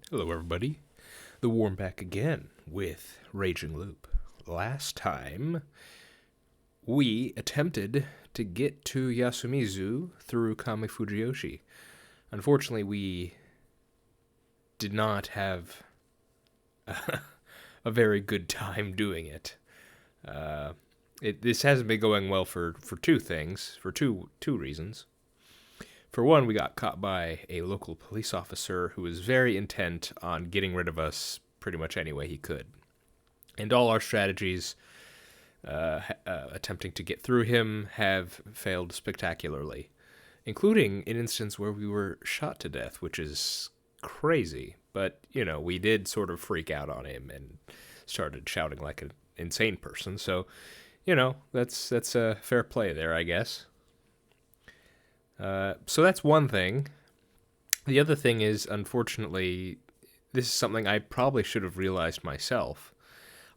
Hello, everybody. The Warm back again with Raging Loop. Last time, we attempted to get to Yasumizu through Kamifujiyoshi. Unfortunately, we did not have a very good time doing it. This hasn't been going well for two things, for two reasons. For one, we got caught by a local police officer who was very intent on getting rid of us pretty much any way he could. And all our strategies attempting to get through him have failed spectacularly, including an instance where we were shot to death, which is crazy. But, we did sort of freak out on him and started shouting like an insane person. So, that's a fair play there, I guess. So that's one thing. The other thing is, unfortunately, this is something I probably should have realized myself.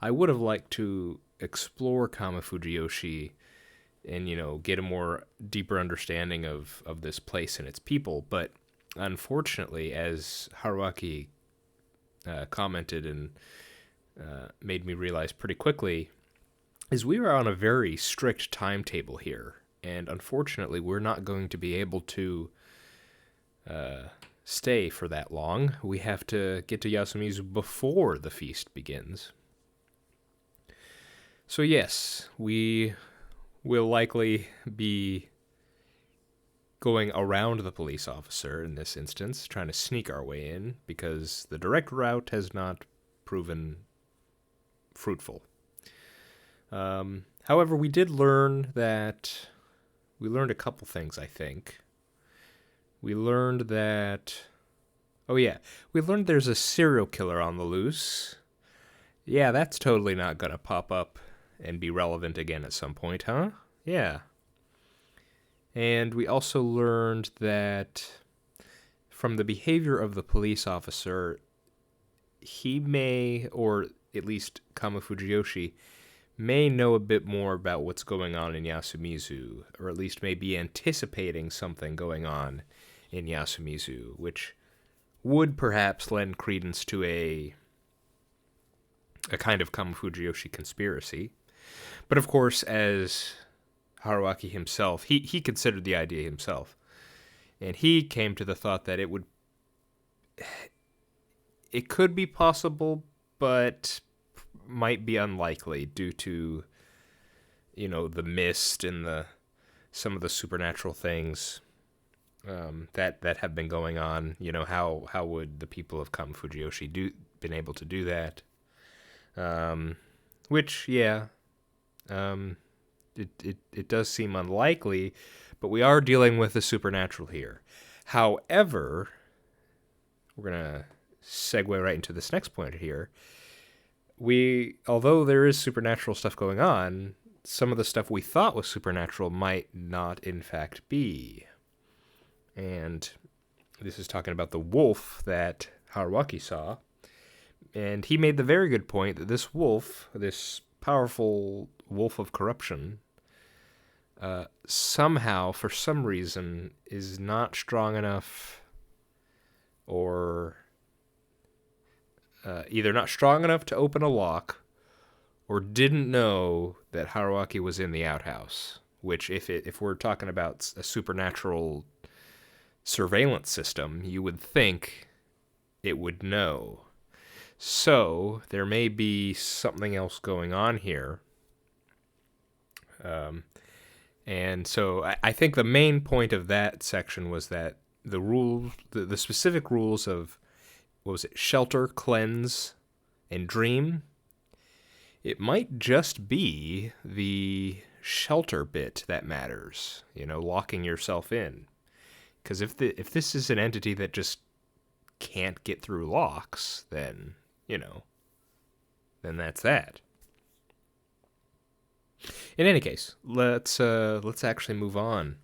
I would have liked to explore Kamifujiyoshi and, get a more deeper understanding of this place and its people, but unfortunately, as Haruaki commented and made me realize pretty quickly, is we were on a very strict timetable here. And unfortunately, we're not going to be able to stay for that long. We have to get to Yasumizu before the feast begins. So yes, we will likely be going around the police officer in this instance, trying to sneak our way in, because the direct route has not proven fruitful. However, we did learn that... We learned a couple things, I think. We learned that... Oh, yeah. We learned there's a serial killer on the loose. Yeah, that's totally not going to pop up and be relevant again at some point, huh? Yeah. And we also learned that from the behavior of the police officer, he may, or at least Kamifujiyoshi, may know a bit more about what's going on in Yasumizu, or at least may be anticipating something going on in Yasumizu, which would perhaps lend credence to a kind of Kamifujiyoshi conspiracy. But of course, as Haruaki himself, he considered the idea himself, and he came to the thought that it could be possible, but might be unlikely due to, the mist and some of the supernatural things that have been going on. How would the people of Kamifujiyoshi been able to do that? Which, yeah, it does seem unlikely, but we are dealing with the supernatural here. However, we're gonna segue right into this next point here. Although there is supernatural stuff going on, some of the stuff we thought was supernatural might not in fact be. And this is talking about the wolf that Haruaki saw. And he made the very good point that this wolf, this powerful wolf of corruption, somehow, for some reason, is not strong enough, or... either not strong enough to open a lock, or didn't know that Haruaki was in the outhouse. Which, if we're talking about a supernatural surveillance system, you would think it would know. So there may be something else going on here. And so I think the main point of that section was that the rules, the specific rules of, what was it, shelter, cleanse, and dream, it might just be the shelter bit that matters, locking yourself in. Because if this is an entity that just can't get through locks, then, then that's that. In any case, let's actually move on.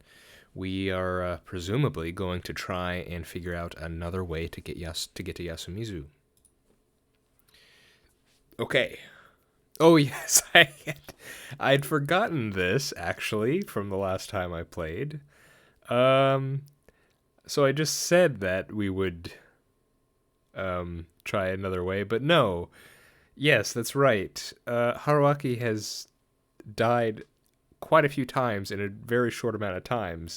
We are presumably going to try and figure out another way to get to Yasumizu. Okay. Oh yes, I'd forgotten this actually from the last time I played. So I just said that we would try another way. But no. Yes, that's right. Haruaki has died quite a few times in a very short amount of time.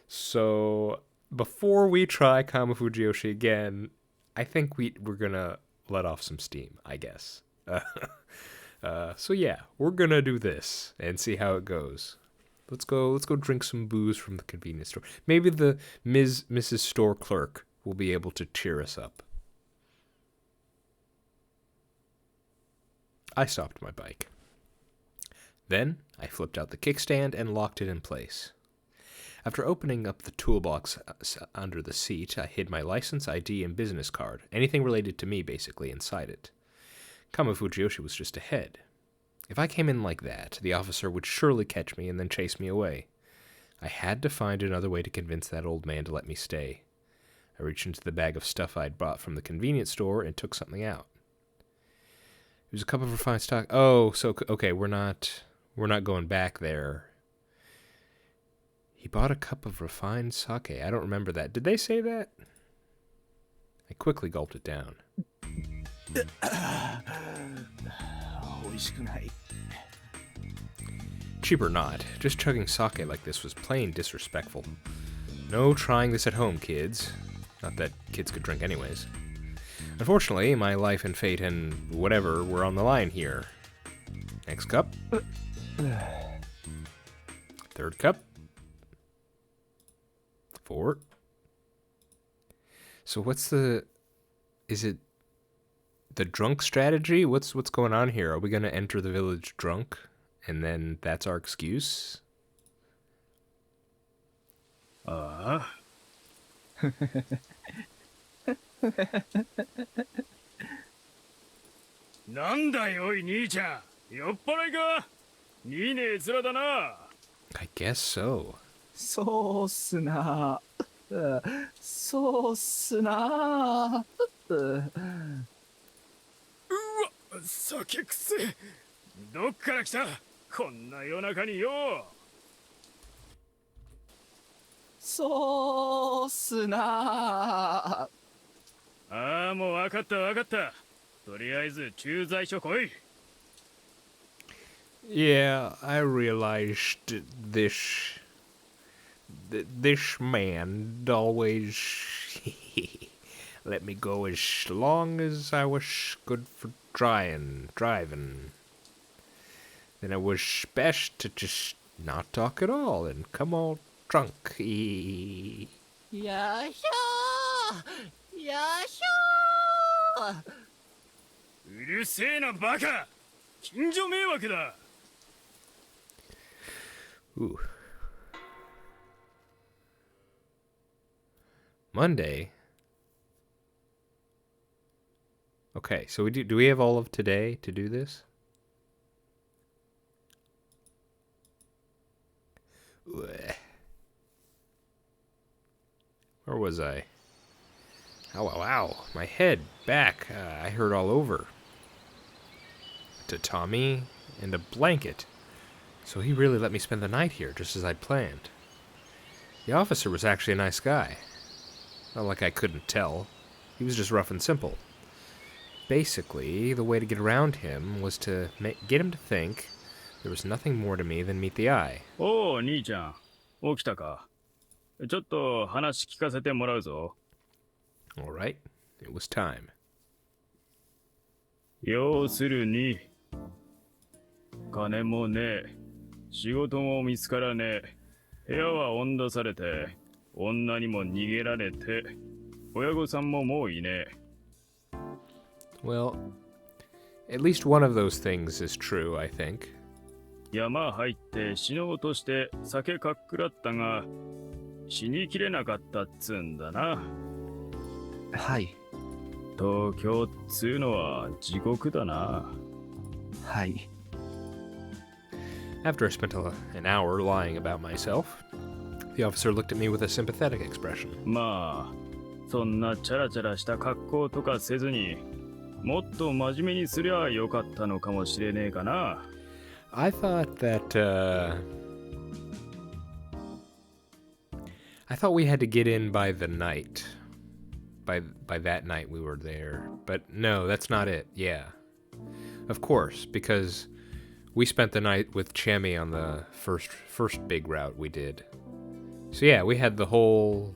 So before we try Kamifujiyoshi again, I think we're gonna let off some steam, I guess. So yeah, we're gonna do this and see how it goes. Let's go drink some booze from the convenience store. Maybe the Mrs. Store clerk will be able to cheer us up. I stopped my bike. Then I flipped out the kickstand and locked it in place. After opening up the toolbox under the seat, I hid my license, ID, and business card, anything related to me basically, inside it. Kamifujiyoshi was just ahead. If I came in like that, the officer would surely catch me and then chase me away. I had to find another way to convince that old man to let me stay. I reached into the bag of stuff I'd bought from the convenience store and took something out. It was a cup of refined stock. Oh, so okay, we're not going back there. He bought a cup of refined sake. I don't remember that. Did they say that? I quickly gulped it down. Cheap or not, just chugging sake like this was plain disrespectful. No trying this at home, kids. Not that kids could drink anyways. Unfortunately, my life and fate and whatever were on the line here. Next cup. Third cup. Fourth. So is it the drunk strategy? What's going on here? Are we going to enter the village drunk and then that's our excuse? I guess so. そうっすな。そうっすな。酒くせ。どっから来たこんな夜中によ。そうっすな。ああ、もう分かった分かった。とりあえず駐在所来い。Yeah, I realized this man always let me go as long as I was good for driving. Then it was best to just not talk at all and come all drunk. やひょーやひょーうるせえなバカ。近所迷惑だ。Ooh. Monday. Okay, so do we have all of today to do this? Where was I? Ow, ow, ow. My head, back. I hurt all over. Tatami and a blanket. So he really let me spend the night here, just as I'd planned. The officer was actually a nice guy. Not like I couldn't tell. He was just rough and simple. Basically, the way to get around him was to get him to think there was nothing more to me than meet the eye. おお、兄ちゃん。起きたか。ちょっと話聞かせてもらうぞ。All right, it was time. 要するに、金もねえ、仕事も見つからねえ、部屋は追ん出されて、女にも逃げられて、親御さんももういねえ。Well, at least one of those things is true, I think. 山入って死のうとして酒かっくらったが、死にきれなかったっつんだな。はい。東京っつうのは地獄だな。はい。After I spent an hour lying about myself, the officer looked at me with a sympathetic expression. まあ、そんなチャラチャラした格好とかせずに、もっと真面目にすりゃよかったのかもしれねえかな。I thought we had to get in by the night. by that night we were there. But no, that's not it. Yeah. Of course, because we spent the night with Chemi on the first big route we did. So yeah, we had the whole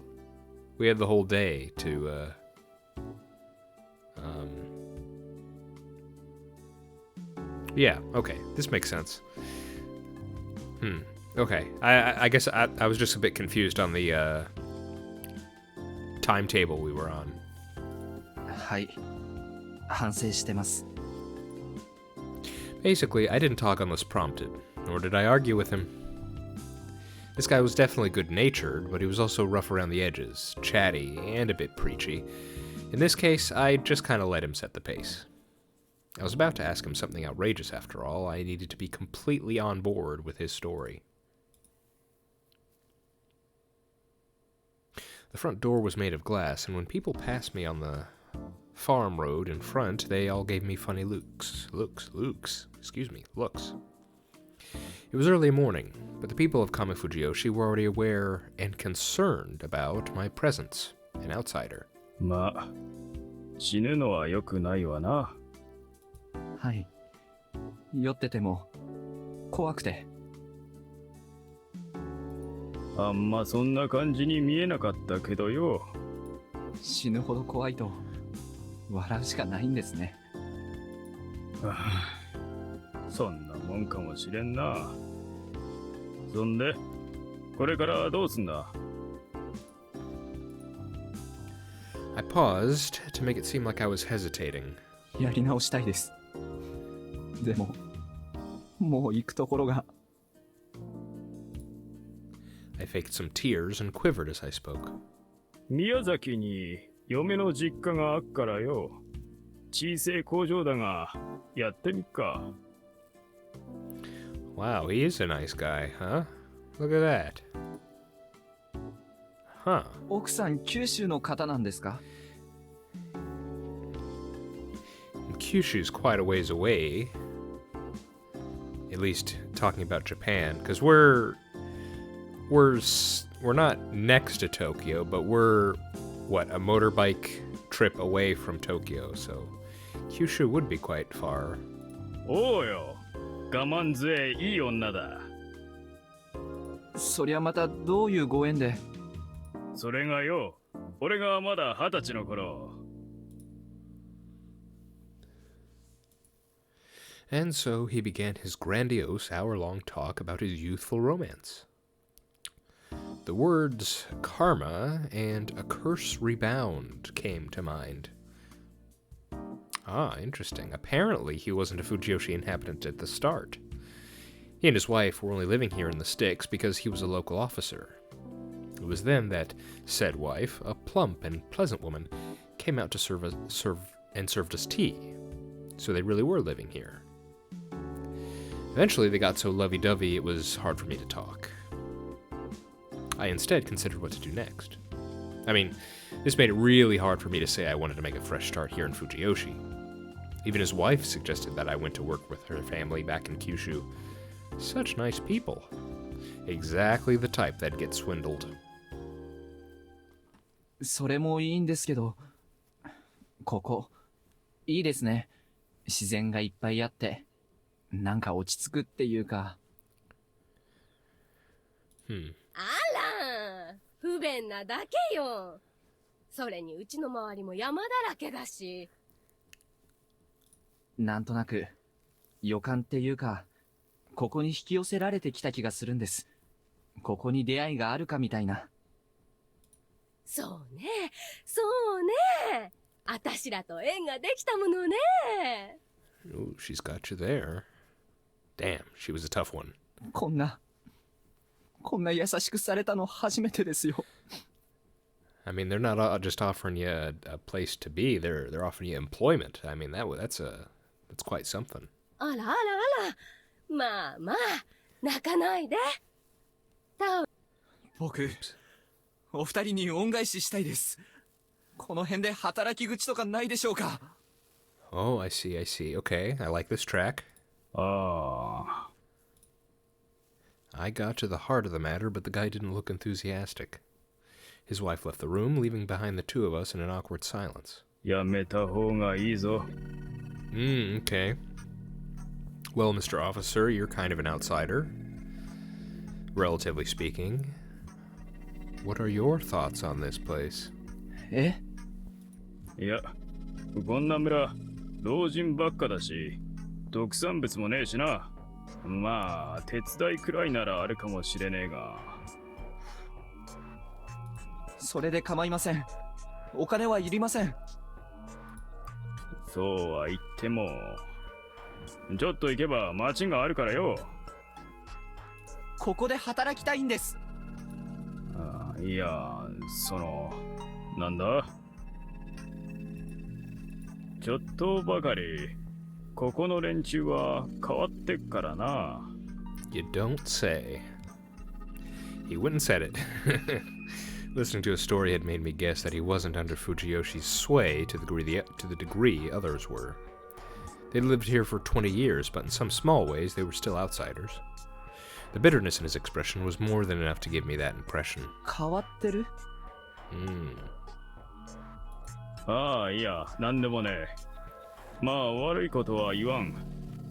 day to yeah, okay. This makes sense. Okay. I guess I was just a bit confused on the timetable we were on. はい。反省してます。 Basically, I didn't talk unless prompted, nor did I argue with him. This guy was definitely good-natured, but he was also rough around the edges, chatty, and a bit preachy. In this case, I just kind of let him set the pace. I was about to ask him something outrageous after all. I needed to be completely on board with his story. The front door was made of glass, and when people passed me on the farm road in front, they all gave me funny looks. Looks. It was early morning, but the people of Kamifujiyoshi were already aware and concerned about my presence, an outsider. まあ、死ぬのは良くないわな。はい。酔ってても怖くて。あんまそんな感じに見えなかったけどよ。死ぬほど怖いと笑うしかないんですね。そんなもんかもしれんな。そんで、これからどうすんだ？ I paused to make it seem like I was hesitating. やり直したいです。でも、もう行くところが。I faked some tears and quivered as I spoke. 宮崎に嫁の実家があっからよ。小さい工場だが、やってみっか。Wow, he is a nice guy, huh? Look at that. Huh. 奥さん九州の方なんですか？ Kyushu's quite a ways away. At least talking about Japan, because we're not next to Tokyo, but we're a motorbike trip away from Tokyo, so Kyushu would be quite far. おうよ、我慢強いい女だ。そりゃまたどういうご縁で？それがよ、俺がまだ20歳の頃。And so he began his grandiose hour-long talk about his youthful romance. The words karma and a curse rebound came to mind. Ah, interesting. Apparently he wasn't a Fujiyoshi inhabitant at the start. He and his wife were only living here in the sticks because he was a local officer. It was then that said wife, a plump and pleasant woman, came out to served us tea. So they really were living here. Eventually they got so lovey-dovey it was hard for me to talk. I instead considered what to do next. I mean, this made it really hard for me to say I wanted to make a fresh start here in Fujiyoshi. Even his wife suggested that I went to work with her family back in Kyushu. Such nice people. Exactly the type that'd get swindled. それもいいんですけど、ここいいですね。自然がいっぱいあって、なんか落ち着くっていうか。あら、不便なだけよ。それにうちの周りも山だらけだし。なんとなく予感っていうか、ここに引き寄せられてきた気がするんです。ここに出会いがあるかみたいな。そうね、そうね。あたしらと縁ができたものね。Ooh, she's got you there. Damn, she was a tough one. こんな優しくされたの初めてですよ。I mean, they're not just offering you a place to be; they're offering you employment. I mean, that's quite something. あらあらあら。まあまあ、泣かないで。僕、お二人に恩返ししたいです。この辺で働き口とかないでしょうか？ Oh, I see. Okay, I like this track. ああ。I got to the heart of the matter, but the guy didn't look enthusiastic. His wife left the room, leaving behind the two of us in an awkward silence. やめた方がいいぞ。Okay. Well, Mr. Officer, you're kind of an outsider, relatively speaking. What are your thoughts on this place? えいや、こんな村、老人ばっかだし、特産物もねえしな。まあ、手伝いくらいならあるかもしれねえが。それで構いません。お金はいりません。そうは言っても、ちょっと行けば町があるからよ。ここで働きたいんです。あいや、なんだちょっとばかり、ここの連中は変わってっからな。You don't say. He wouldn't said it. Listening to his story had made me guess that he wasn't under Fujiyoshi's sway to the degree others were. They'd lived here for 20 years, but in some small ways they were still outsiders. The bitterness in his expression was more than enough to give me that impression. 変わってる？ああ、いや、なんでもね。まあ、悪いことは言わん。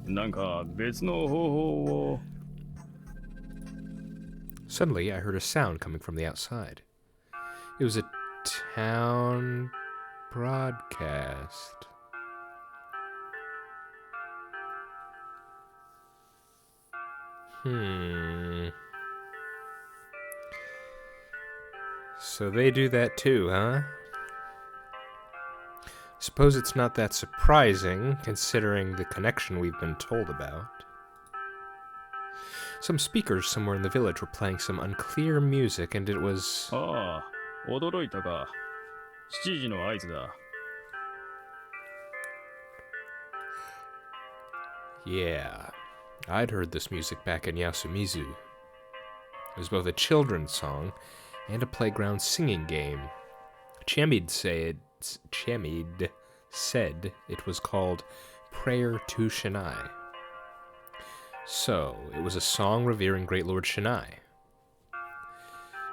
なんか、別の方法を。Suddenly, I heard a sound coming from the outside. It was a town broadcast. So they do that too, huh? Suppose it's not that surprising, considering the connection we've been told about. Some speakers somewhere in the village were playing some unclear music, and it was... ああ、驚いたか。7時の合図だ。Yeah, I'd heard this music back in Yasumizu. It was both a children's song and a playground singing game. Chamid said it was called Prayer to Shinai. So, it was a song revering Great Lord Shinai.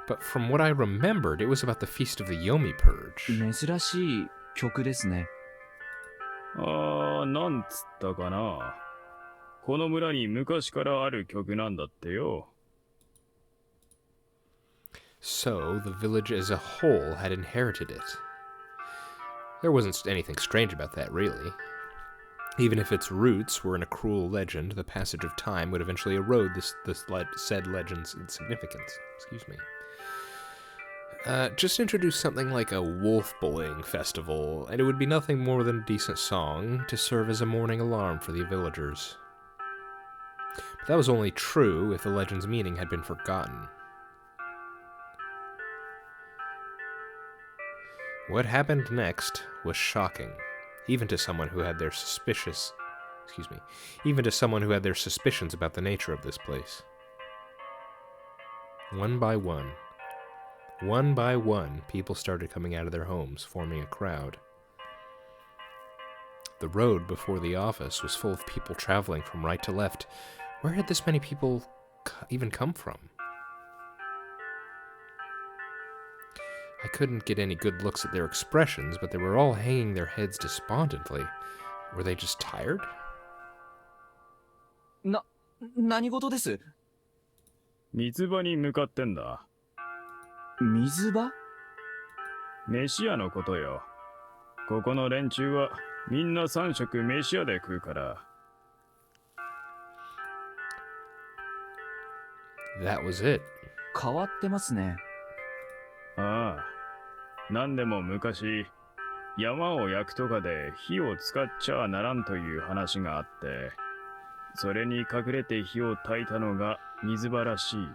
But from what I remembered, it was about the Feast of the Yomi Purge. 珍しい曲ですね。ああ、なんつったかな。この村に昔からある曲なんだってよ。So, the village as a whole had inherited it. There wasn't anything strange about that, really. Even if its roots were in a cruel legend, the passage of time would eventually erode said legend's significance. Excuse me. Just introduce something like a wolf bullying festival, and it would be nothing more than a decent song to serve as a morning alarm for the villagers. But that was only true if the legend's meaning had been forgotten. What happened next was shocking, even to someone who had their suspicions about the nature of this place. One by one, people started coming out of their homes, forming a crowd. The road before the office was full of people traveling from right to left. Where had this many people even come from? I couldn't get any good looks at their expressions, but they were all hanging their heads despondently. Were they just tired? 何事です？水場に向かってんだ。水場？飯屋のことよ。ここの連中はみんな3食飯屋で食うから。That was it. 変わってますね。ああ、なんでも昔、山を焼くとかで火を使っちゃならんという話があって、それに隠れて火を焚いたのが水場らしい。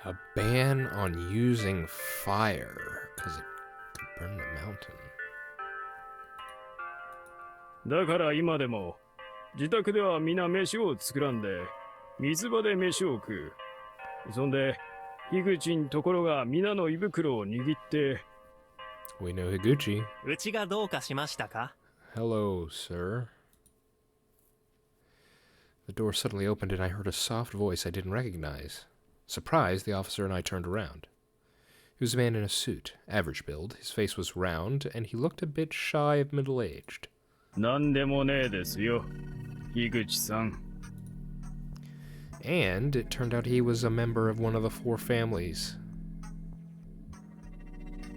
A ban on using fire, because it could burn the mountain. だから今でも、自宅では皆飯を作らんで、水場で飯を食う。そんで、樋口んところが皆の胃袋を握って、We know Higuchi. うちがどうかしましたか? Hello, sir. The door suddenly opened and I heard a soft voice I didn't recognize. Surprised, the officer and I turned around. He was a man in a suit, average build. His face was round, and he looked a bit shy of middle-aged. なんでもねえですよ、樋口さん。And it turned out he was a member of one of the four families.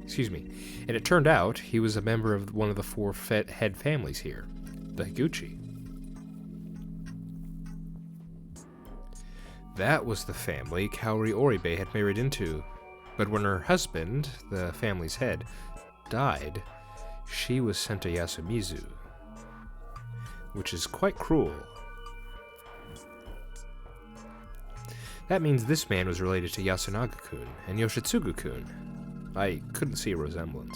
Excuse me. And it turned out he was a member of one of the four head families here, the Higuchi. That was the family Kaori Oribe had married into. But when her husband, the family's head, died, she was sent to Yasumizu, which is quite cruel. That means this man was related to Yasunaga-kun and Yoshitsugu-kun. I couldn't see a resemblance.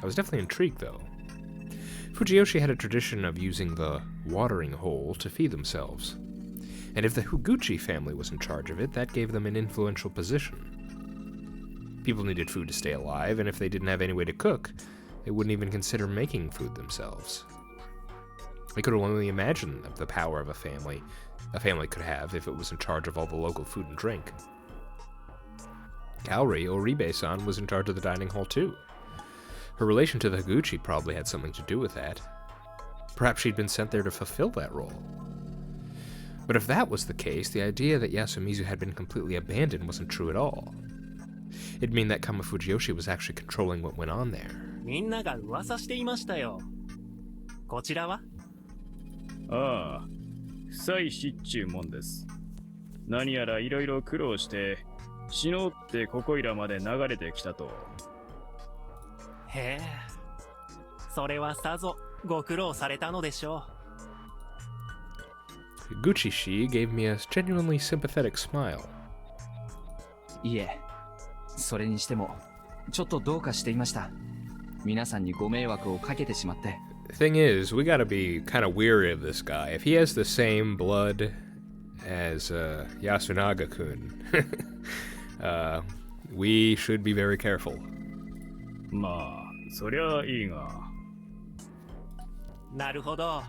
I was definitely intrigued, though. Fujiyoshi had a tradition of using the watering hole to feed themselves. And if the Higuchi family was in charge of it, that gave them an influential position. People needed food to stay alive, and if they didn't have any way to cook, they wouldn't even consider making food themselves. I could only imagine the power of a family could have if it was in charge of all the local food and drink. Kaori Oribe-san was in charge of the dining hall too. Her relation to the Higuchi probably had something to do with that. Perhaps she'd been sent there to fulfill that role. But if that was the case, the idea that Yasumizu had been completely abandoned wasn't true at all. It'd mean that Kamifujiyoshi was actually controlling what went on there. みんなが噂していましたよ。こちらは？ああ、夫妻死っちゅうもんです。何やらいろいろ苦労して、死のうってここいらまで流れてきたと。へえ。それはさぞご苦労されたのでしょう。Higuchi-shi gave me a genuinely sympathetic smile. いえ、それにしてもちょっとどうかしていました。皆さんにご迷惑をかけてしまって。Thing is, we gotta be kind of weary of this guy. If he has the same blood as Yasunaga-kun, we should be very careful. まあ、そりゃいいが。なるほど。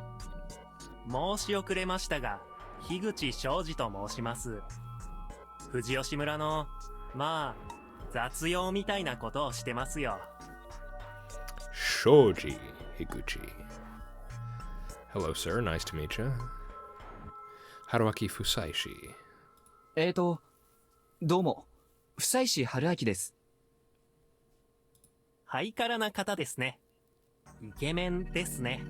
申し遅れましたが、樋口庄司と申します。藤吉村の、まあ、雑用みたいなことをしてますよ。Shoji Higuchi. Hello, sir. Nice to meet you. Haruaki Fusaishi. どうも、房石春明です。ハイカラな方ですね。イケメンですね。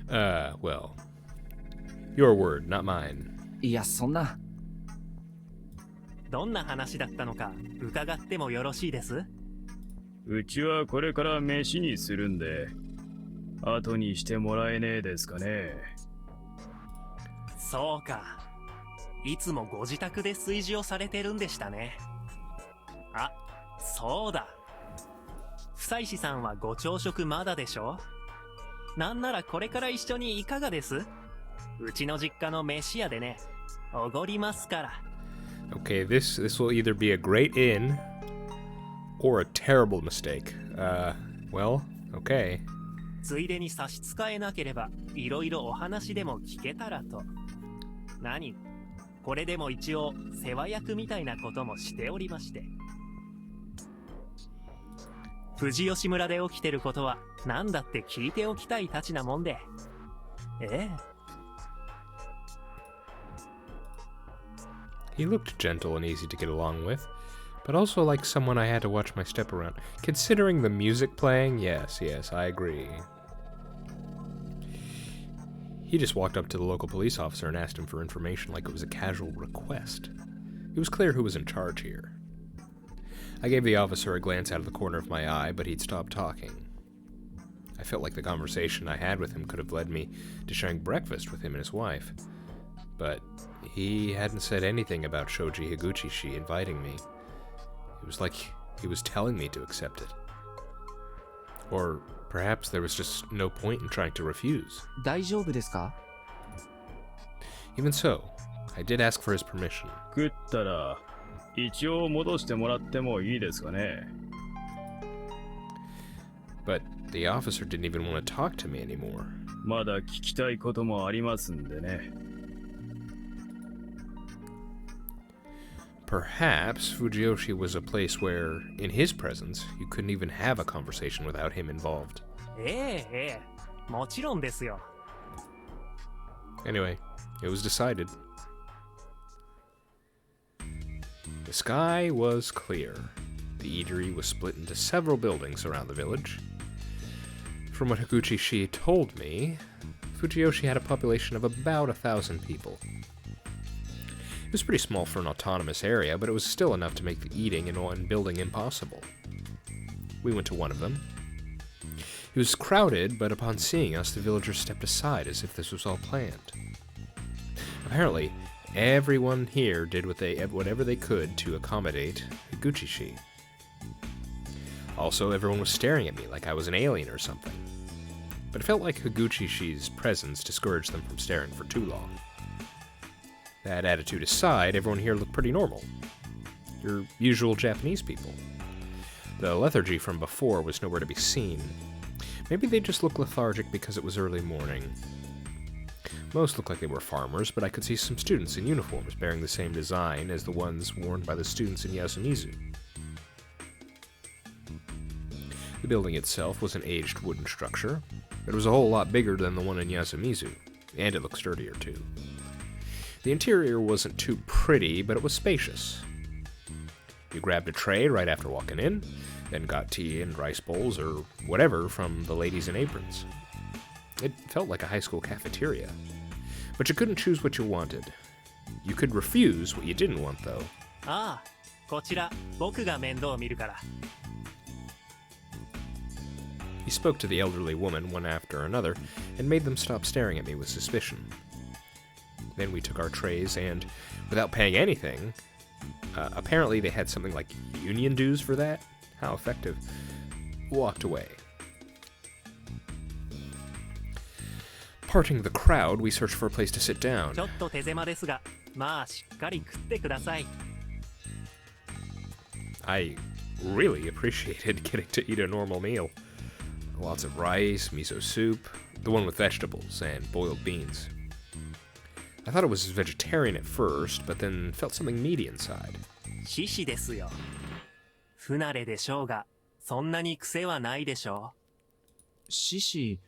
Well, your word, not mine. いや、そんな。どんな話だったのか伺ってもよろしいです？うちはこれから飯にするんで、後にしてもらえねえですかね。そうか。いつもご自宅で炊事をされてるんでしたね。あ、そうだ。房石さんはご朝食まだでしょ？なんならこれから一緒にいかがです？うちの実家の飯屋でね、おごりますから。Okay, this will either be a great in or a terrible mistake. Well, okay. ついでに差し支えなければ、いろいろお話でも聞けたらと。何？これでも一応世話役みたいなこともしておりまして。藤吉村で起きてることは何だって聞いておきたいたちなもんで。ええ。He looked gentle and easy to get along with, but also like someone I had to watch my step around. Considering the music playing, yes, I agree. He just walked up to the local police officer and asked him for information like it was a casual request. It was clear who was in charge here. I gave the officer a glance out of the corner of my eye, but he'd stopped talking. I felt like the conversation I had with him could have led me to sharing breakfast with him and his wife. But he hadn't said anything about Shoji Higuchi-shi inviting me. It was like he was telling me to accept it. Or perhaps there was just no point in trying to refuse. 大丈夫ですか？ Even so, I did ask for his permission. 食ったら、一応戻してもらってもいいですかね。But the officer didn't even want to talk to me anymore. まだ聞きたいこともありますんでね。perhaps Fujiyoshi was a place where, in his presence, you couldn't even have a conversation without him involved. ええええ、もちろんですよ。 Anyway, it was decided. The sky was clear. The eatery was split into several buildings around the village. From what Higuchi told me, Fujiyoshi had a population of about 1,000 people. It was pretty small for an autonomous area, but it was still enough to make the eating in one building impossible. We went to one of them. It was crowded, but upon seeing us, the villagers stepped aside as if this was all planned. Apparently, everyone here did whatever they could to accommodate Higuchi. Also, everyone was staring at me like I was an alien or something. But it felt like Higuchi's presence discouraged them from staring for too long. That attitude aside, everyone here looked pretty normal. Your usual Japanese people. The lethargy from before was nowhere to be seen. Maybe they just looked lethargic because it was early morning. Most looked like they were farmers, but I could see some students in uniforms bearing the same design as the ones worn by the students in Yasumizu. The building itself was an aged wooden structure. It was a whole lot bigger than the one in Yasumizu, and it looked sturdier too. The interior wasn't too pretty, but it was spacious. You grabbed a tray right after walking in, then got tea and rice bowls or whatever from the ladies in aprons. It felt like a high school cafeteria. But you couldn't choose what you wanted. You could refuse what you didn't want, though. ああ、こちら僕が面倒見るから。 He spoke to the elderly woman one after another and made them stop staring at me with suspicion. Then we took our trays and, without paying anything, apparently they had something like union dues for that. How effective. Walked away. Parting the crowd, we searched for a place to sit down. ちょっと手狭ですが、まあしっかり食ってください。 I really appreciated getting to eat a normal meal. Lots of rice, miso soup, the one with vegetables, and boiled beans. I thought it was vegetarian at first, but then felt something meaty inside. 獅子ですよ。不慣れでしょうが、そんなに癖はないでしょ獅子、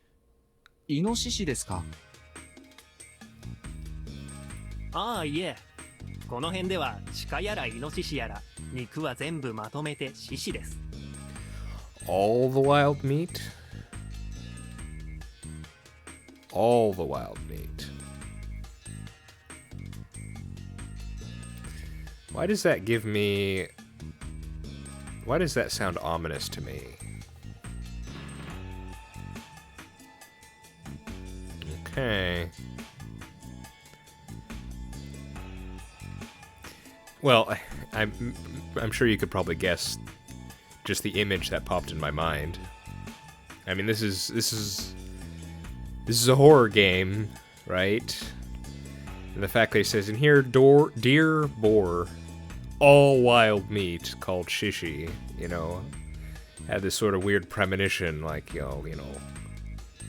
イノシシですか？う。ああ、いえ。この辺では鹿やらイノシシやら肉は全部まとめて獅子です。 All the wild meat? All the wild meat. Why does that give me... Why does that sound ominous to me? Okay. Well, I'm sure you could probably guess just the image that popped in my mind. I mean, this is a horror game, right? And the fact that he says in here, deer, boar, all wild meat called shishi, you know, had this sort of weird premonition, like, you know,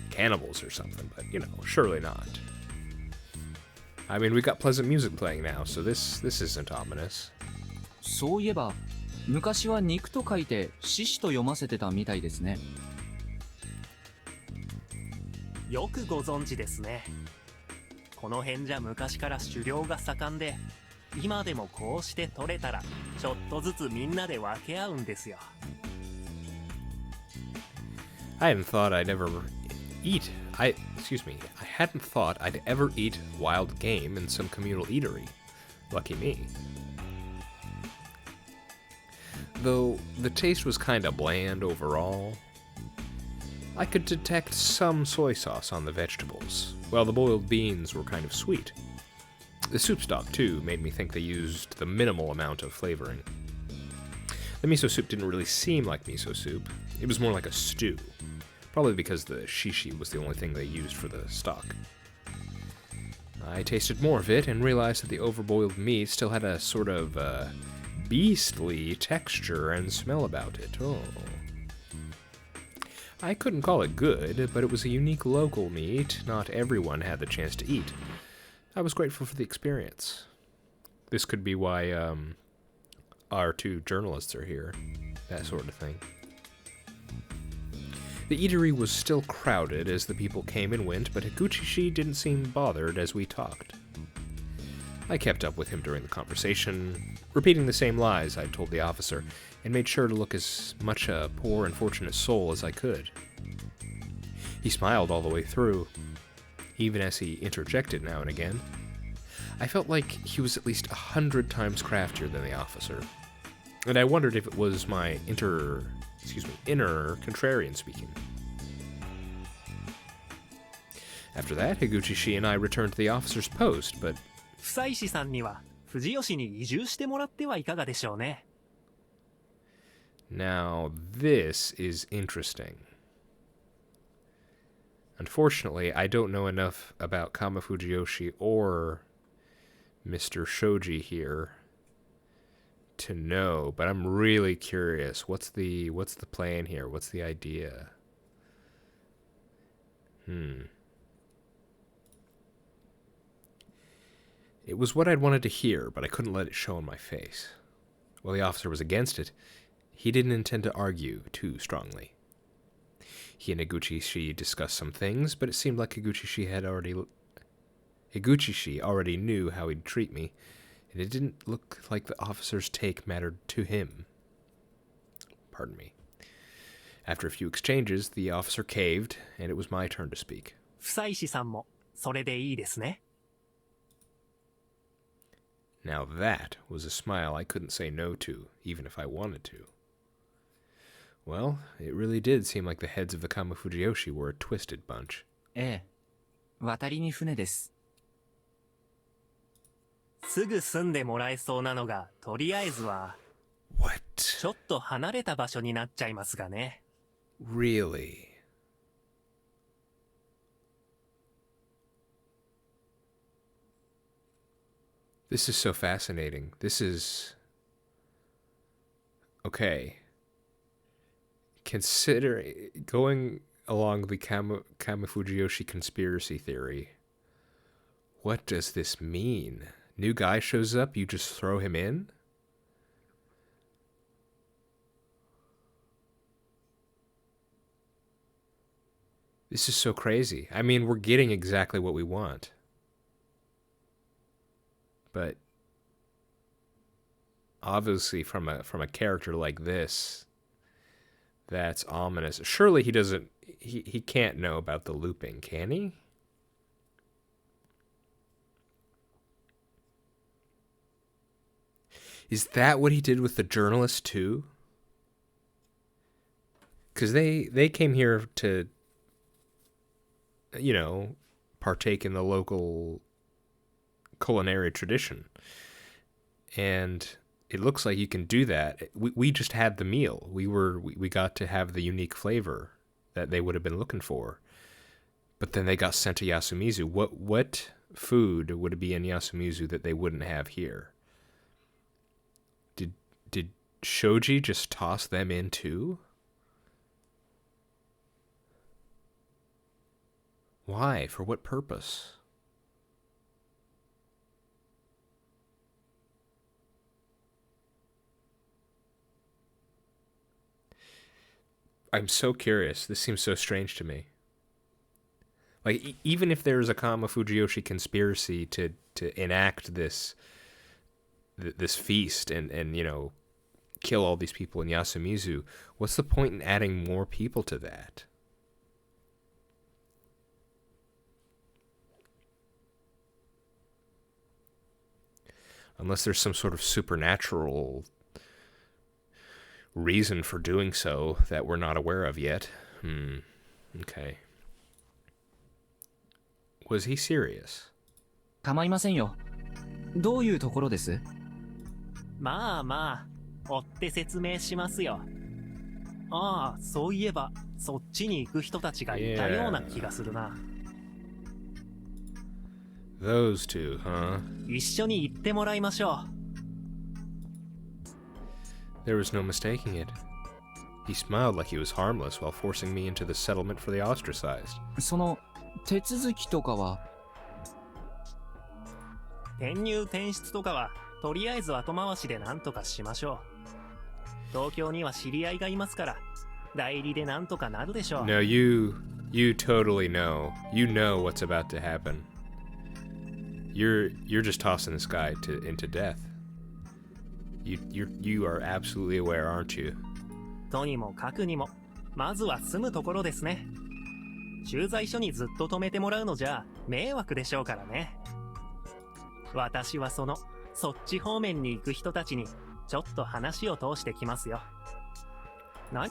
cannibals or something, but, you know, surely not. I mean, we got pleasant music playing now, so this isn't ominous. そういえば、昔は肉と書いて獅子と読ませてたみたいですね。よくご存知ですね。この辺じゃ昔から狩猟が盛んで、今でもこうして取れたらちょっとずつみんなで分け合うんですよ。I hadn't thought I'd ever eat. I hadn't thought I'd ever eat wild game in some communal eatery. Lucky me. Though the taste was kinda bland overall, I could detect some soy sauce on the vegetables, while the boiled beans were kind of sweet. The soup stock, too, made me think they used the minimal amount of flavoring. The miso soup didn't really seem like miso soup. It was more like a stew, probably because the shishi was the only thing they used for the stock. I tasted more of it and realized that the overboiled meat still had a sort of beastly texture and smell about it. Oh. I couldn't call it good, but it was a unique local meat not everyone had the chance to eat. I was grateful for the experience. This could be why our two journalists are here. That sort of thing. The eatery was still crowded as the people came and went, but Higuchi didn't seem bothered as we talked. I kept up with him during the conversation, repeating the same lies I'd told the officer, and made sure to look as much a poor unfortunate soul as I could. He smiled all the way through, even as he interjected now and again. I felt like he was at least 100 times craftier than the officer, and I wondered if it was my inner contrarian speaking. After that, Higuchi and I returned to the officer's post, but 久石さんには藤吉に移住してもらってはいかがでしょうね。 now this is interesting. Unfortunately, I don't know enough about Kamifujiyoshi or Mr. Shoji here to know, but I'm really curious. What's the plan here? What's the idea? It was what I'd wanted to hear, but I couldn't let it show on my face. While the officer was against it, he didn't intend to argue too strongly. He and Higuchi discussed some things, but it seemed like Higuchi already knew how he'd treat me, and it didn't look like the officer's take mattered to him. Pardon me. After a few exchanges, the officer caved, and it was my turn to speak. 久石さんもそれでいいですね。 Now that was a smile I couldn't say no to, even if I wanted to. Well, it really did seem like the heads of the Kamifujiyoshi were a twisted bunch. ええ。渡りに船です。すぐ住んでもらえそうなのが、とりあえずは What? ちょっと離れた場所になっちゃいますがね。 Really? This is so fascinating. This is... Okay. Consider going along the Kamifujiyoshi conspiracy theory. What does this mean? New guy shows up, you just throw him in? This is so crazy. I mean, we're getting exactly what we want. But obviously from a character like this, that's ominous. Surely he can't know about the looping, can he? Is that what he did with the journalist too? Because they came here to, you know, partake in the local culinary tradition. And it looks like you can do that. We just had the meal. We got to have the unique flavor that they would have been looking for. But then they got sent to Yasumizu. What food would it be in Yasumizu that they wouldn't have here? Did Shoji just toss them in too? Why? For what purpose? I'm so curious. This seems so strange to me. Like, even if there's a Kamifujiyoshi conspiracy to enact this feast and you know, kill all these people in Yasumizu, what's the point in adding more people to that? Unless there's some sort of supernatural reason for doing so that we're not aware of yet. Okay. Was he serious? 構いませんよ。どういうところです？まあまあ、追って説明しますよ。ああ、そういえば、そっちに行く人たちがいたような気がするな。Those two, huh? 一緒に行ってもらいましょう。There was no mistaking it. He smiled like he was harmless while forcing me into the settlement for the ostracized. その手続きとかは？転入転出とかはとりあえず後回しでなんとかしましょう。東京には知り合いがいますから、代理でなんとかなるでしょう。No, you totally know. You know what's about to happen. You're just tossing this guy into death. You are absolutely aware, aren't you? とにもかくにも、まずは住むところですね。駐在所にずっと泊めてもらうのじゃ迷惑でしょうからね。私はそっち方面に行く人たちにちょっと話を通してきますよ。あ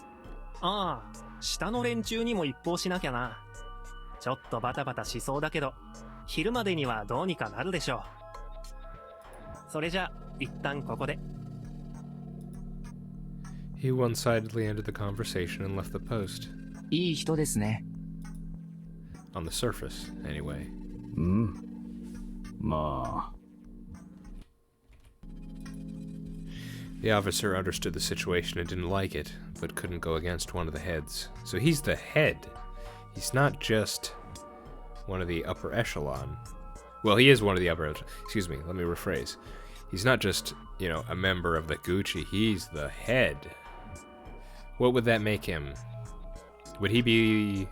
あ、下の連中にも一報しなきゃな。ちょっとバタバタしそうだけど、昼までにはどうにかなるでしょう。それじゃ一旦ここで。He one-sidedly ended the conversation and left the post. いい人ですね。On the surface, anyway. まあ。 The officer understood the situation and didn't like it, but couldn't go against one of the heads. So he's the head. He's not just one of the upper echelon. Well, he is one of the upper echelon. Excuse me, let me rephrase. He's not just, a member of the Higuchi. He's the head. What would that make him? Would he be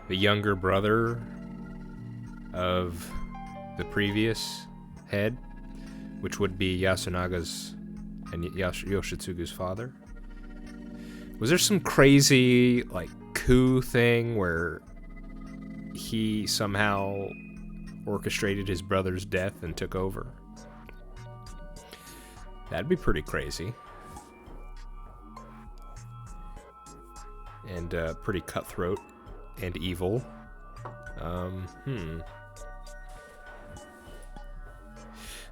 the younger brother of the previous head, which would be Yasunaga's and Yoshitsugu's father? Was there some crazy, coup thing where he somehow orchestrated his brother's death and took over? That'd be pretty crazy. And pretty cutthroat and evil.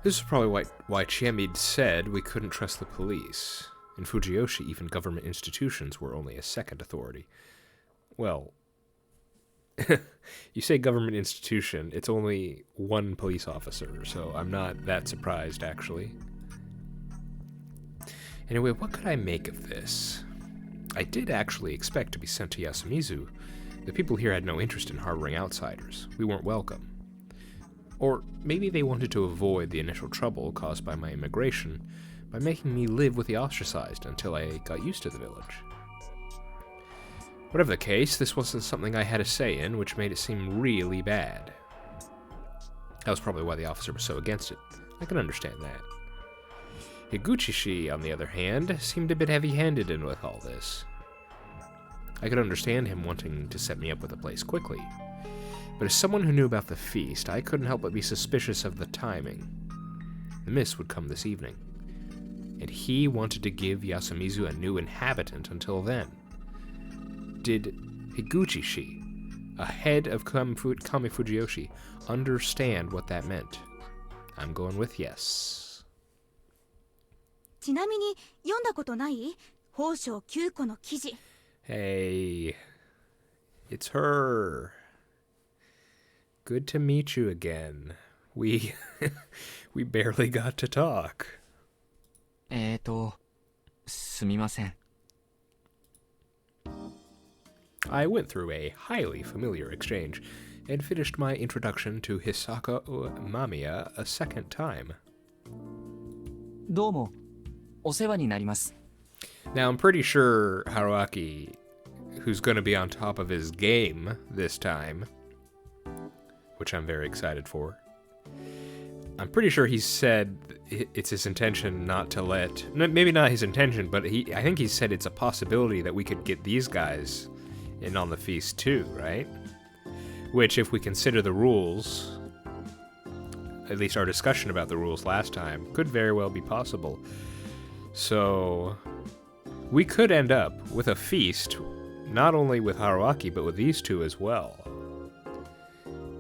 This is probably why Chiamid said we couldn't trust the police. In Fujiyoshi, even government institutions were only a second authority. Well, you say government institution, it's only one police officer, so I'm not that surprised, actually. Anyway, what could I make of this? I did actually expect to be sent to Yasumizu. The people here had no interest in harboring outsiders. We weren't welcome. Or maybe they wanted to avoid the initial trouble caused by my immigration by making me live with the ostracized until I got used to the village. Whatever the case, this wasn't something I had a say in, which made it seem really bad. That was probably why the officer was so against it. I can understand that. Higuchi, on the other hand, seemed a bit heavy-handed in with all this. I could understand him wanting to set me up with a place quickly. But as someone who knew about the feast, I couldn't help but be suspicious of the timing. The mist would come this evening, and he wanted to give Yasumizu a new inhabitant until then. Did Higuchi, a head of Kamifujiyoshi, understand what that meant? I'm going with yes. ちなみに読んだことない？宝生9個の記事。 Hey, it's her. Good to meet you again. We barely got to talk. すみません。 I went through a highly familiar exchange and finished my introduction to Hisako Mamiya a second time. どうも、お世話になります。 Now, I'm pretty sure Haruaki, who's going to be on top of his game this time, which I'm very excited for, I'm pretty sure he said it's his intention not to let... Maybe not his intention, but I think he said it's a possibility that we could get these guys in on the feast too, right? Which, if we consider the rules, at least our discussion about the rules last time, could very well be possible. So, we could end up with a feast, not only with Haruaki, but with these two as well.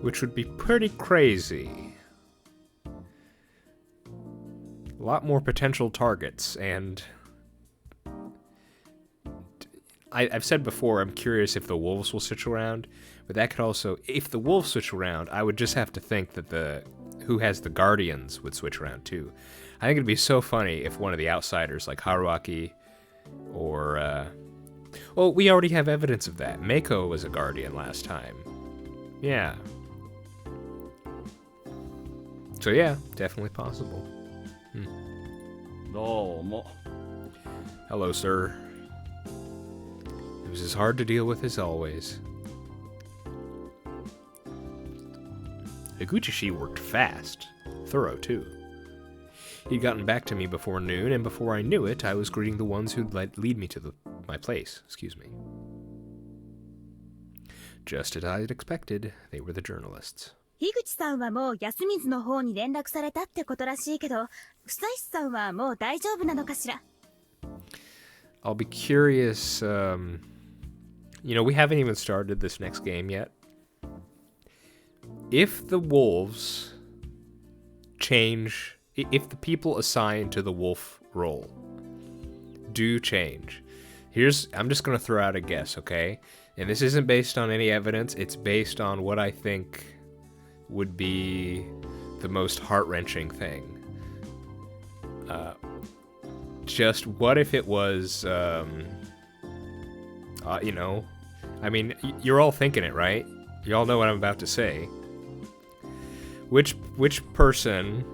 Which would be pretty crazy. A lot more potential targets, and I've said before, I'm curious if the wolves will switch around, but that could also, if the wolves switch around, I would just have to think that who has the guardians would switch around too. I think it'd be so funny if one of the outsiders, like Haruaki, or, well, we already have evidence of that. Meiko was a guardian last time. Yeah. So yeah, definitely possible. どうも。 Hello, sir. It was as hard to deal with as always. Higuchi worked fast. Thorough, too. He'd gotten back to me before noon, and before I knew it, I was greeting the ones who'd lead me to my place. Excuse me. Just as I had expected, they were the journalists. 樋口さんはもう安水の方に連絡されたってことらしいけど、久石さんはもう大丈夫なのかしら。 I'll be curious, you know, we haven't even started this next game yet. If the wolves change, if the people assigned to the wolf role do change, I'm just going to throw out a guess, okay? And this isn't based on any evidence, it's based on what I think would be the most heart-wrenching thing. Just what if it was, you know, I mean, you're all thinking it, right? You all know what I'm about to say. Which person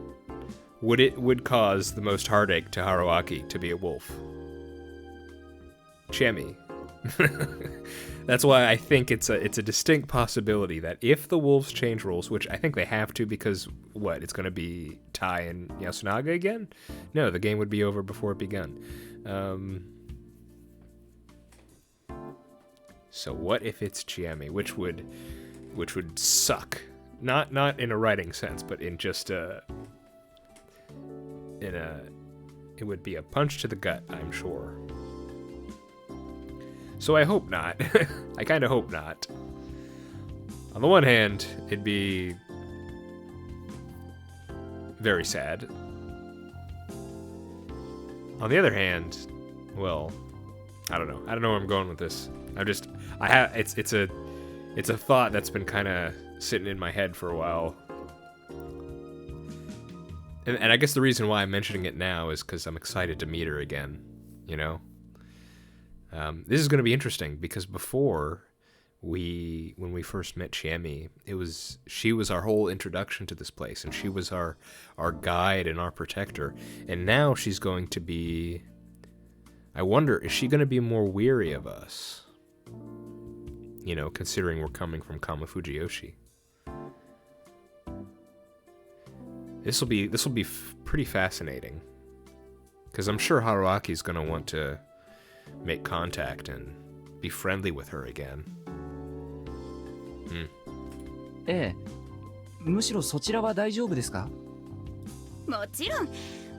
would cause the most heartache to Haruaki to be a wolf? Chemi. That's why I think it's a distinct possibility that if the wolves change roles, which I think they have to because, what, it's going to be Tai and Yasunaga again? No, the game would be over before it begun. So what if it's Chiemi, which would suck. Not in a writing sense, but in just it would be a punch to the gut, I'm sure. So I hope not. I kind of hope not. On the one hand, it'd be very sad. On the other hand, well, I don't know. I don't know where I'm going with this. It's a thought that's been kind of sitting in my head for a while. And I guess the reason why I'm mentioning it now is because I'm excited to meet her again, you know? This is going to be interesting because before when we first met Chiemi, she was our whole introduction to this place, and she was our guide and our protector. And now she's going to be, I wonder, is she going to be more weary of us? You know, considering we're coming from Kamifujiyoshi. This will be pretty fascinating, because I'm sure Haruaki's going to want to make contact and be friendly with her again. ええ、むしろそちらは大丈夫ですか？もちろん、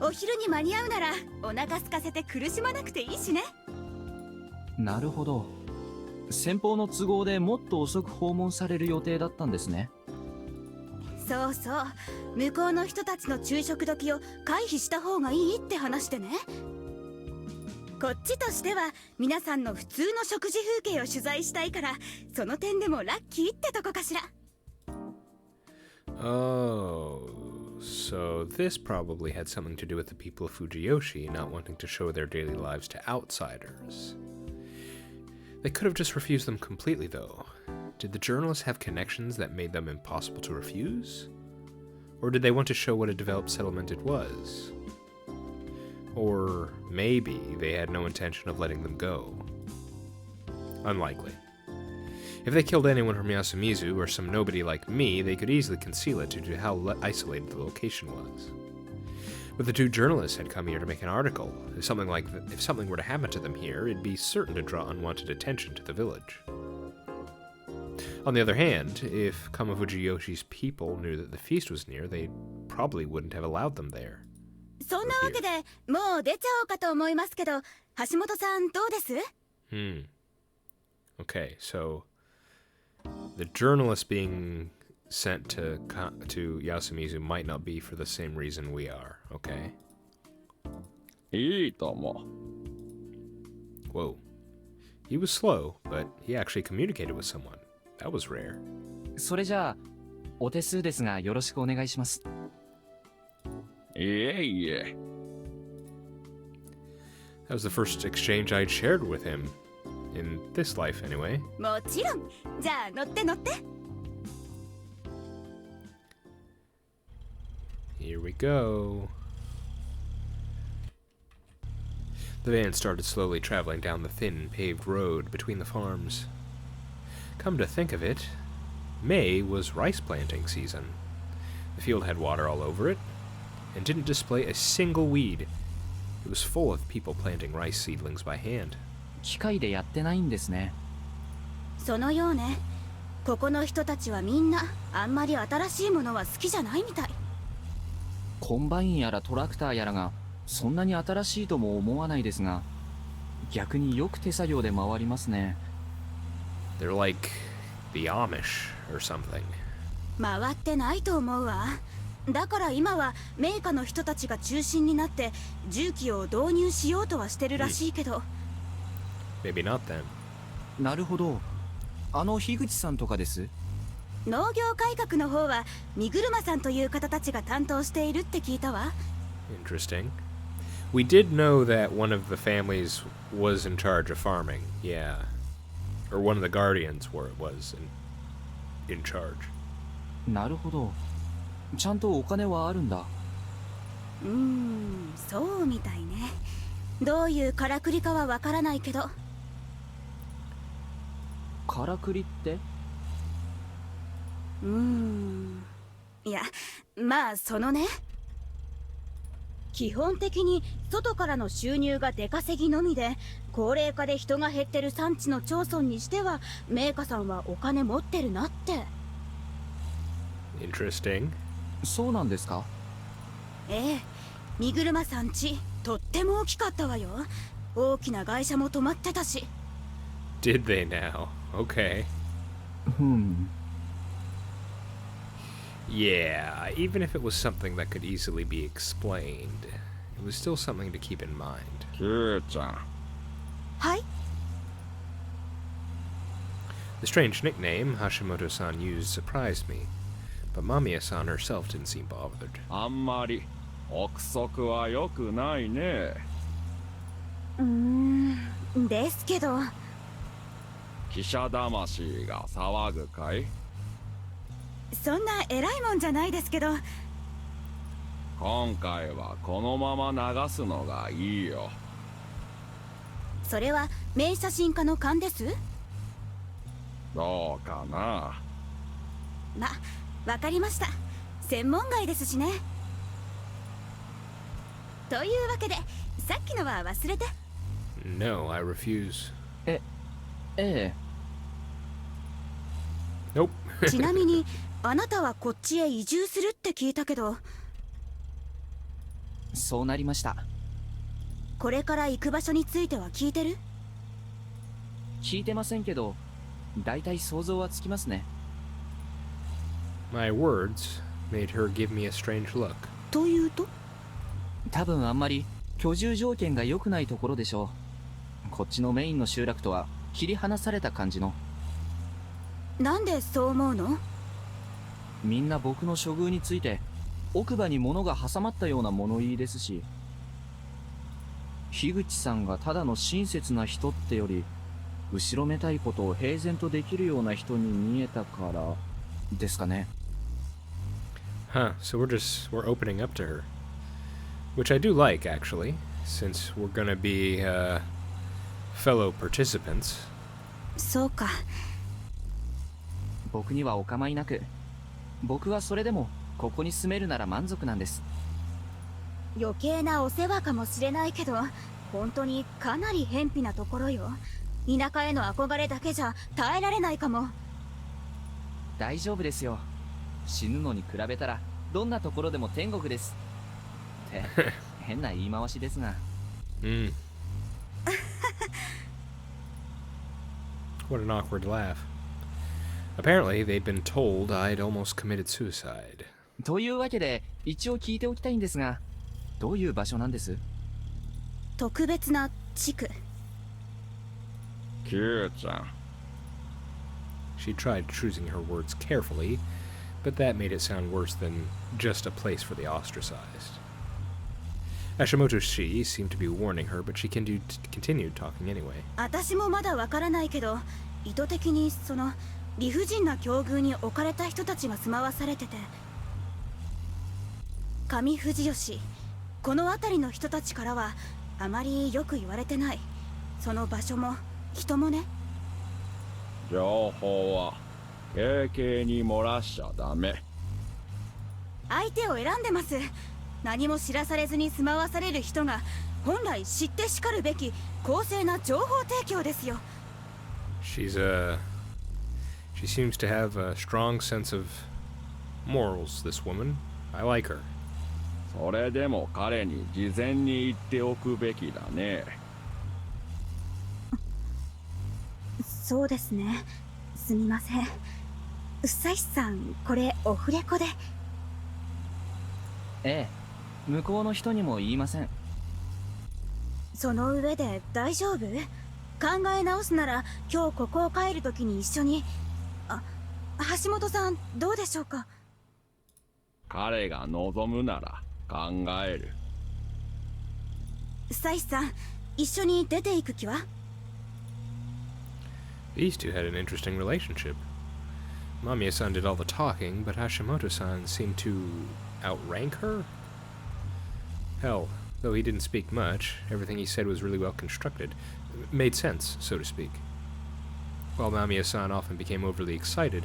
お昼に間に合うならお腹空かせて苦しまなくていいしね。なるほど。先方の都合でもっと遅く訪問される予定だったんですね。そうそう、向こうの人たちの昼食時を回避した方がいいって話でね。こっちとしては皆さんの普通の食事風景を取材したいから、その点でもラッキーってとこかしら。Oh, so this probably had something to do with the people of Fujiyoshi not wanting to show their daily lives to outsiders. They could have just refused them completely, though. Did the journalists have connections that made them impossible to refuse? Or did they want to show what a developed settlement it was? Or maybe they had no intention of letting them go. Unlikely. If they killed anyone from Yasumizu or some nobody like me, they could easily conceal it due to how isolated the location was. But the two journalists had come here to make an article. If something were to happen to them here, it'd be certain to draw unwanted attention to the village. On the other hand, if Kamifujiyoshi's people knew that the feast was near, they probably wouldn't have allowed them there. そんなわけでもう出ちゃおうかと思いますけど、橋本さんどうです？ Okay, so the journalist being sent to Yasumizu might not be for the same reason we are, okay? いいとも。 Whoa. He was slow, but he actually communicated with someone. That was rare. それじゃあ、お手数ですがよろしくお願いします。いえいえ。 That was the first exchange I'd shared with him. In this life, anyway. もちろん。じゃあ乗って乗って。Here we go. The van started slowly traveling down the thin, paved road between the farms. Come to think of it, May was rice planting season. The field had water all over it, and didn't display a single weed. It was full of people planting rice seedlings by hand. 機械でやってないんですね。そのようね。ここの人たちはみんなあんまり新しいものは好きじゃないみたい。コンバインやらトラクターやらがそんなに新しいとも思わないですが、逆によく手作業で回りますね。They're like the Amish or something. 回ってないと思うわ。だから今はメーカーの人たちが中心になって重機を導入しようとはしてるらしいけど。Maybe not then. なるほど。樋口さんとかです。農業改革の方は荷車さんという方たちが担当しているって聞いたわ。Interesting. We did know that one of the families was in charge of farming, yeah. Or one of the guardians was in charge. なるほど。ちゃんとお金はあるんだ。そうみたいね。どういうからくりかはわからないけど。からくりって？いや、まあそのね。基本的に外からの収入が出稼ぎのみで、高齢化で人が減ってる産地の町村にしてはメーカーさんはお金持ってるなって。Interesting. そうなんですか？ええ、荷車さん家とっても大きかったわよ。大きな会社も止まってたし。Did they now? Okay. Yeah, even if it was something that could easily be explained, it was still something to keep in mind. キューちゃん。はい。The strange nickname Hashimoto-san used surprised me, but Mamiya-san herself didn't seem bothered. あんまり憶測は良くないね。ですけど。記者魂が騒ぐかい？そんな偉いもんじゃないですけど。今回はこのまま流すのがいいよ。それは名写真家の勘です。どうかな。わかりました。専門外ですしね。というわけでさっきのは忘れて。No, I refuse. ええ。Nope. ちなみにあなたはこっちへ移住するって聞いたけど。そうなりました。これから行く場所については聞いてる？聞いてませんけど、だいたい想像はつきますね。My words made her give me a strange look. というと？多分あんまり居住条件が良くないところでしょう。こっちのメインの集落とは切り離された感じの。なんでそう思うの？みんな僕の処遇について奥歯に物が挟まったような物言いですし、樋口さんがただの親切な人ってより後ろめたいことを平然とできるような人に見えたからですかね。Huh, so we're opening up to her. Which I do like, actually, since we're gonna be fellow participants. そうか。僕にはお構いなく。僕はそれでもここに住めるなら満足なんです。余計なお世話かもしれないけど、本当にかなり偏僻なところよ。田舎への憧れだけじゃ耐えられないかも。大丈夫ですよ。死ぬのに比べたらどんなところでも天国です。って変な言い回しですが。What an awkward laugh. Apparently, they'd been told I'd almost committed suicide. というわけで一応聞いておきたいんですが、どういう場所なんです？特別な地区。キューちゃん。She tried choosing her words carefully, but that made it sound worse than just a place for the ostracized. Hashimoto-shi seemed to be warning her, but she continued talking anyway. 私もまだわからないけど、意図的にその理不尽な境遇に置かれた人たちが住まわされてて。上藤吉、この辺りの人たちからはあまりよく言われてない。その場所も人もね。情報は軽々に漏らしちゃダメ。相手を選んでます。何も知らされずに住まわされる人が本来知ってしかるべき公正な情報提供ですよ。She seems to have a strong sense of morals, this woman. I like her. それでも彼に事前に言っておくべきだね。そうですね。すみません。久石さん、これオフレコで。ええ、向こうの人にも言いません。その上で大丈夫？考え直すなら今日ここを帰るときに一緒に。橋本さんどうでしょうか？彼が望むなら考える。久石さん、一緒に出ていく気は？ These two had an interesting relationship. Mamiya-san did all the talking, but Hashimoto-san seemed to outrank her? Hell, though he didn't speak much, everything he said was really well constructed. Made sense, so to speak. While Mamiya-san often became overly excited,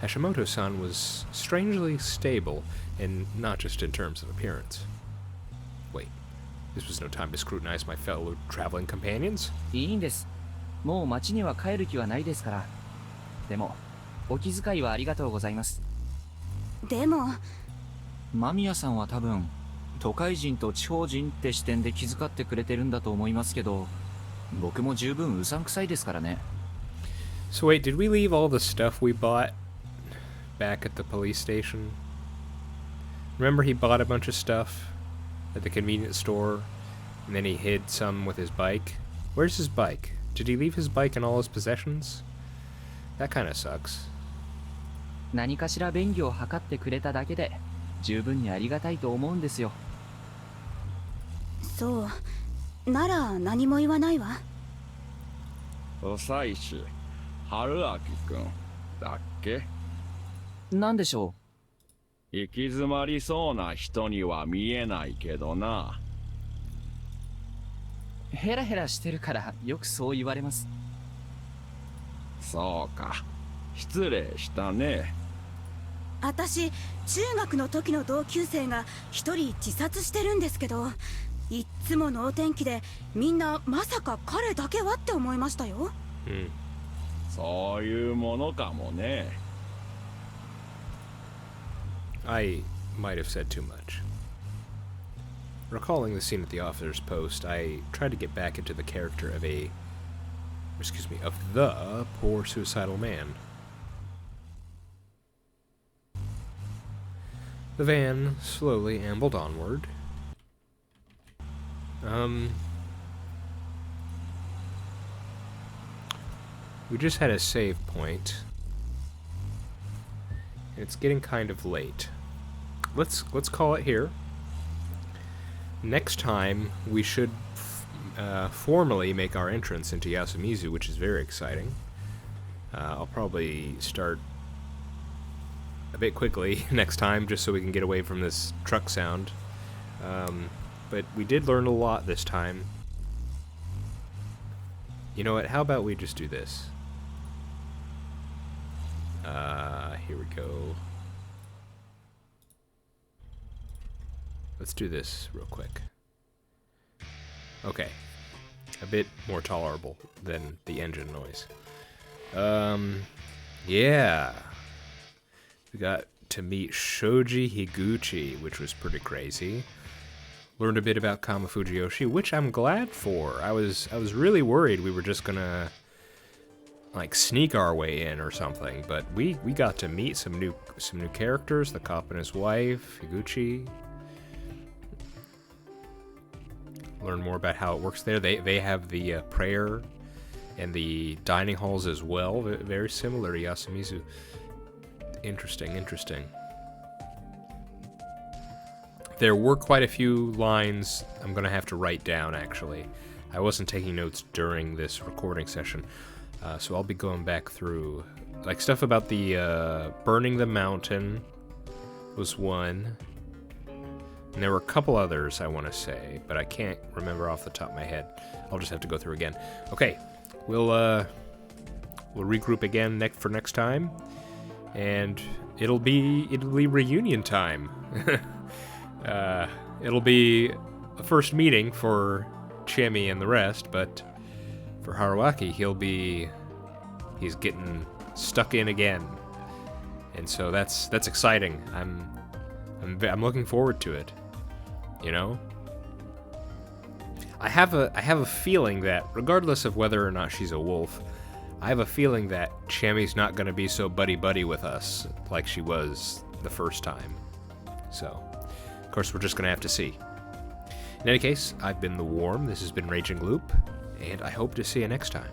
Hashimoto-san was strangely stable, and not just in terms of appearance. Wait, this was no time to scrutinize my fellow traveling companions? いいんです。もう町には帰る気はないですから。でも、お気遣いはありがとうございます。でも、間宮さんは多分、都会人と地方人って視点で気遣ってくれてるんだと思いますけど、僕も十分うさんくさいですからね。So wait, did we leave all the stuff we bought back at the police station? Remember he bought a bunch of stuff at the convenience store, and then he hid some with his bike? Where's his bike? Did he leave his bike and all his possessions? That kinda sucks. 何かしら便宜を図ってくれただけで、十分にありがたいと思うんですよ。そう。なら何も言わないわ。久石、春明くんだっけ？なんでしょ行き詰まりそうな人には見えないけどな。う。ヘラヘラしてるからよくそう言われます。そうか。失礼したね。私、中学の時の同級生が一人自殺してるんですけど、いっつも能天気でみんなまさか彼だけはって思いましたよ。そういうものかもね。I might have said too much. Recalling the scene at the officer's post, I tried to get back into the character of the poor suicidal man. The van slowly ambled onward. We just had a save point. It's getting kind of late. Let's call it here. Next time we should formally make our entrance into Yasumizu, which is very exciting. I'll probably start a bit quickly next time, just so we can get away from this truck sound. But we did learn a lot this time. You know what? How about we just do this? Here we go. Let's do this real quick. Okay. A bit more tolerable than the engine noise. Yeah. We got to meet Shoji Higuchi, which was pretty crazy. Learned a bit about Kamifujiyoshi, which I'm glad for. I was really worried we were just gonna like sneak our way in or something, but we got to meet some new characters, the cop and his wife, Higuchi. Learn more about how it works there. They have the prayer and the dining halls as well, very similar to Yasumizu. Interesting. There were quite a few lines I'm gonna have to write down, actually. I wasn't taking notes during this recording session, so I'll be going back through, like, stuff about the burning the mountain was one. And there were a couple others I want to say, but I can't remember off the top of my head. I'll just have to go through again. Okay, we'll regroup again for next time, and it'll be reunion time. It'll be a first meeting for Chemi and the rest, but for Haruaki, he's getting stuck in again, and so that's exciting. I'm looking forward to it. You know, I have a feeling that regardless of whether or not she's a wolf, I have a feeling that Chami's not going to be so buddy-buddy with us like she was the first time. So, of course, we're just going to have to see. In any case, I've been The Worm, this has been Raging Loop, and I hope to see you next time.